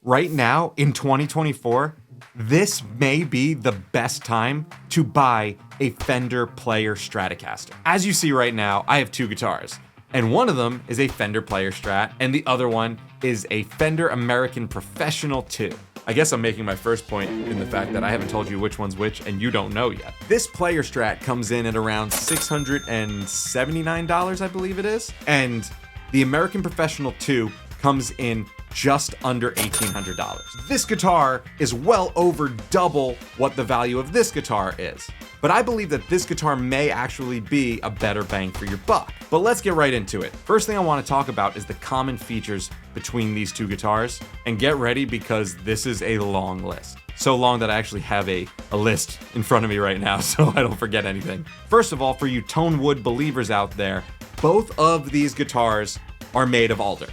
right now in 2024, this may be the best time to buy a Fender Player Stratocaster. As you see right now, I have two guitars, and one of them is a Fender Player Strat, and the other one is a Fender American Professional II. I guess I'm making my first point in the fact that I haven't told you which one's which, and you don't know yet. This Player Strat comes in at around $679, I believe it is, and the American Professional II comes in just under $1,800. This guitar is well over double what the value of this guitar is. But I believe that this guitar may actually be a better bang for your buck. But let's get right into it. First thing I want to talk about is the common features between these two guitars. And get ready because this is a long list. So long that I actually have a list in front of me right now so I don't forget anything. First of all, for you tone wood believers out there, both of these guitars are made of alder.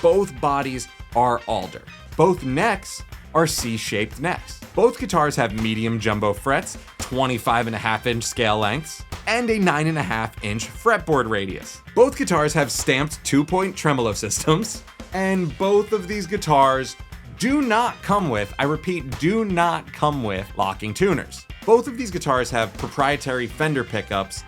Both bodies are alder. Both necks are C-shaped necks. Both guitars have medium jumbo frets, 25.5-inch scale lengths, and a 9.5-inch fretboard radius. Both guitars have stamped 2-point tremolo systems, and both of these guitars do not come with, I repeat, do not come with locking tuners. Both of these guitars have proprietary Fender pickups.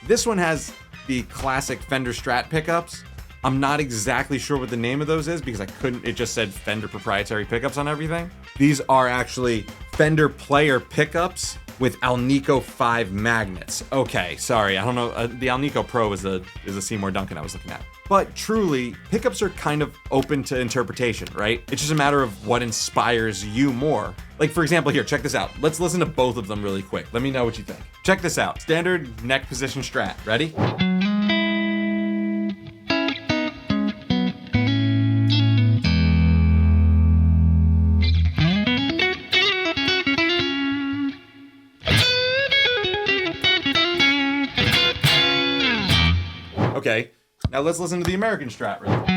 This one has the classic Fender Strat pickups. I'm not exactly sure what the name of those is because it just said Fender proprietary pickups on everything. These are actually Fender Player pickups with Alnico 5 magnets. Okay, sorry, I don't know. The Alnico Pro is a Seymour Duncan I was looking at. But truly, pickups are kind of open to interpretation, right? It's just a matter of what inspires you more. Like, for example, here, check this out. Let's listen to both of them really quick. Let me know what you think. Check this out. Standard neck position Strat. Ready? Okay, now let's listen to the American Strat really quick.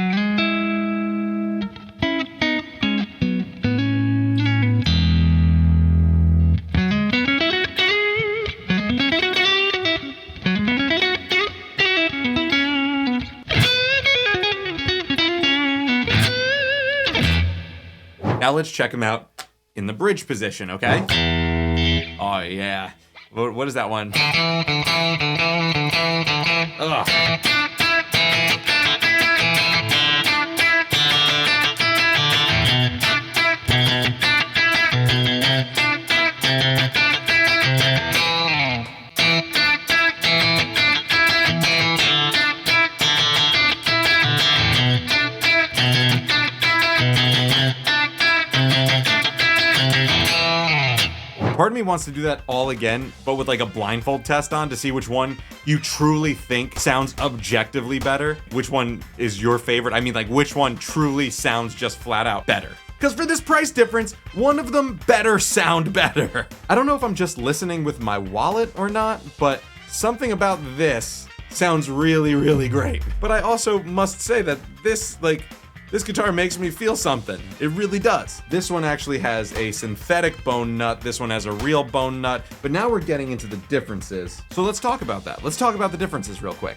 Now let's check them out in the bridge position, okay? Oh yeah. What is that one? Ugh. Part of me wants to do that all again, but with like a blindfold test on to see which one you truly think sounds objectively better. Which one is your favorite? I mean, like, which one truly sounds just flat out better? Because for this price difference, one of them better sound better. I don't know if I'm just listening with my wallet or not, but something about this sounds really, really great. But I also must say that this guitar makes me feel something. It really does. This one actually has a synthetic bone nut. This one has a real bone nut. But now we're getting into the differences. So let's talk about that. Let's talk about the differences real quick.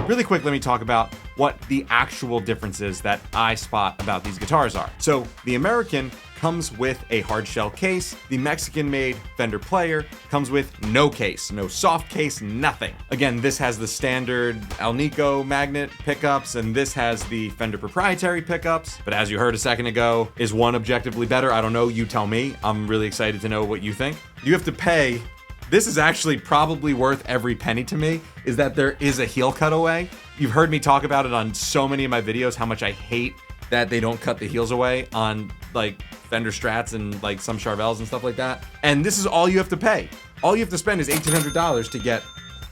Really quick, let me talk about what the actual differences that I spot about these guitars are. So the American comes with a hard shell case. The Mexican-made Fender Player comes with no case, no soft case, nothing. Again, this has the standard Alnico magnet pickups, and this has the Fender proprietary pickups. But as you heard a second ago, is one objectively better? I don't know, you tell me. I'm really excited to know what you think. You have to pay. This is actually probably worth every penny to me, is that there is a heel cutaway. You've heard me talk about it on so many of my videos, how much I hate that they don't cut the heels away on like Fender Strats and like some Charvels and stuff like that. And this is all you have to pay. All you have to spend is $1,800 to get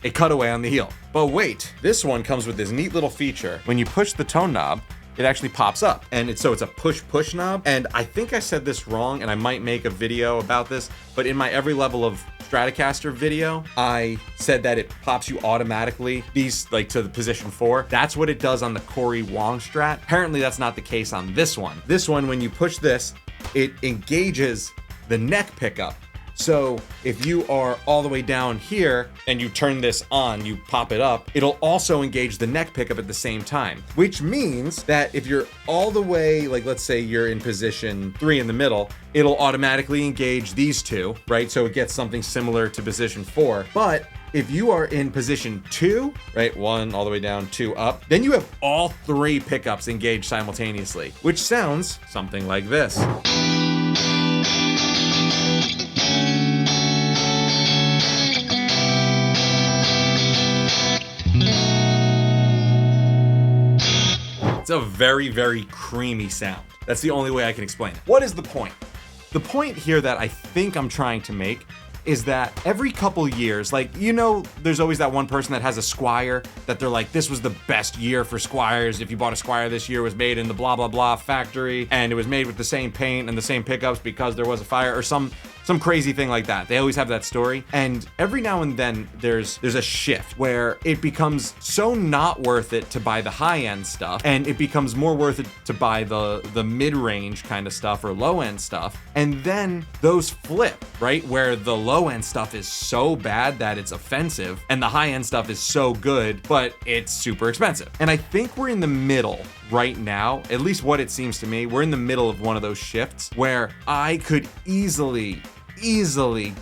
a cutaway on the heel. But wait, this one comes with this neat little feature. When you push the tone knob, it actually pops up, and it's a push knob. And I think I said this wrong, and I might make a video about this, but in my every level of Stratocaster video, I said that it pops you automatically, these like to the position 4. That's what it does on the Corey Wong Strat. Apparently that's not the case on this one. This one, when you push this, it engages the neck pickup. So if you are all the way down here and you turn this on, you pop it up, it'll also engage the neck pickup at the same time, which means that if you're all the way, like let's say you're in position 3 in the middle, it'll automatically engage these two, right? So it gets something similar to position 4. But if you are in position 2, right, 1 all the way down, 2 up, then you have all 3 pickups engaged simultaneously, which sounds something like this. It's a very, very creamy sound. That's the only way I can explain it. What is the point? The point here that I think I'm trying to make is that every couple years, like, you know, there's always that one person that has a Squire that they're like, this was the best year for Squires. If you bought a Squire this year, it was made in the blah, blah, blah factory, and it was made with the same paint and the same pickups because there was a fire, or some crazy thing like that. They always have that story. And every now and then there's a shift where it becomes so not worth it to buy the high-end stuff, and it becomes more worth it to buy the mid-range kind of stuff or low-end stuff. And then those flip, right? Where the low-end stuff is so bad that it's offensive, and the high-end stuff is so good, but it's super expensive. And I think we're in the middle right now, at least what it seems to me. We're in the middle of one of those shifts where I could easily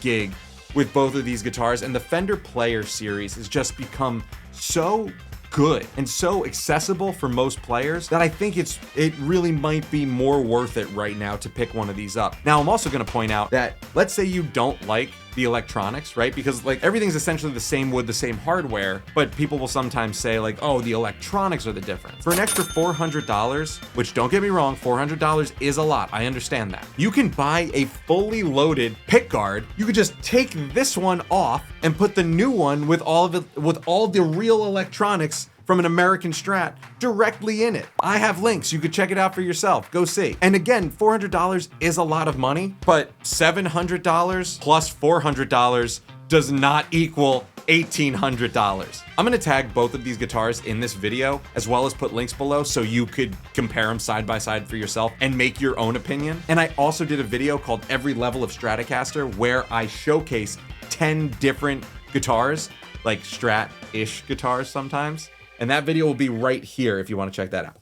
gig with both of these guitars, and the Fender Player series has just become so good and so accessible for most players that I think it really might be more worth it right now to pick one of these up. Now, I'm also going to point out that let's say you don't like the electronics, right? Because like everything's essentially the same wood, the same hardware, but people will sometimes say like, oh, the electronics are the difference. For an extra $400, which don't get me wrong, $400 is a lot. I understand that. You can buy a fully loaded pickguard. You could just take this one off and put the new one with all of it, with all the real electronics from an American Strat directly in it. I have links. You could check it out for yourself. Go see. And again, $400 is a lot of money, but $700 plus $400 does not equal $1,800. I'm gonna tag both of these guitars in this video, as well as put links below so you could compare them side by side for yourself and make your own opinion. And I also did a video called Every Level of Stratocaster, where I showcase 10 different guitars, like Strat-ish guitars sometimes. And that video will be right here if you want to check that out.